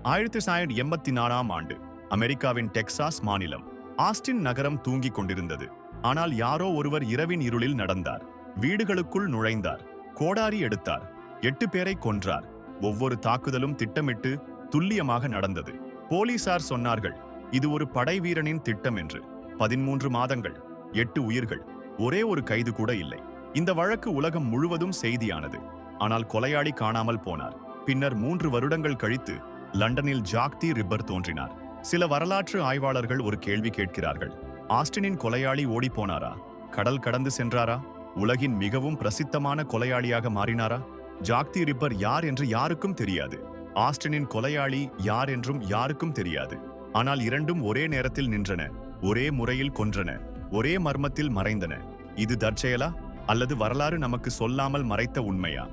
1984ஆம் ஆண்டு அமெரிக்காவின் டெக்சாஸ் மாநிலம் ஆஸ்டின் நகரம் தூங்கிக் கொண்டிருந்தது. ஆனால் யாரோ ஒருவர் இரவின் இருளில் நடந்தார், வீடுகளுக்குள் நுழைந்தார், கோடாரி எடுத்தார், 8 பேரை கொன்றார். ஒவ்வொரு தாக்குதலும் திட்டமிட்டு துல்லியமாக நடந்தது. போலீசார் சொன்னார்கள், இது ஒரு படை வீரனின் திட்டம் என்று. 13 மாதங்கள், 8 உயிர்கள், ஒரே ஒரு கைது கூட இல்லை. இந்த வழக்கு உலகம் முழுவதும் செய்தியானது. ஆனால் கொலையாளி காணாமல் போனார். பின்னர் 3 வருடங்கள் கழித்து லண்டனில் ஜாக் தி ரிப்பர் தோன்றினார். சில வரலாற்று ஆய்வாளர்கள் ஒரு கேள்வி கேட்கிறார்கள், ஆஸ்டினின் கொலையாளி ஓடிப்போனாரா? கடல் கடந்து சென்றாரா? உலகின் மிகவும் பிரசித்தமான கொலையாளியாக மாறினாரா? ஜாக் தி ரிப்பர் யார் என்று யாருக்கும் தெரியாது. ஆஸ்டினின் கொலையாளி யார் என்றும் யாருக்கும் தெரியாது. ஆனால் இரண்டும் ஒரே நேரத்தில் நின்றன, ஒரே முறையில் கொன்றன, ஒரே மர்மத்தில் மறைந்தன. இது தற்செயலா அல்லது வரலாறு நமக்கு சொல்லாமல் மறைத்த உண்மையா?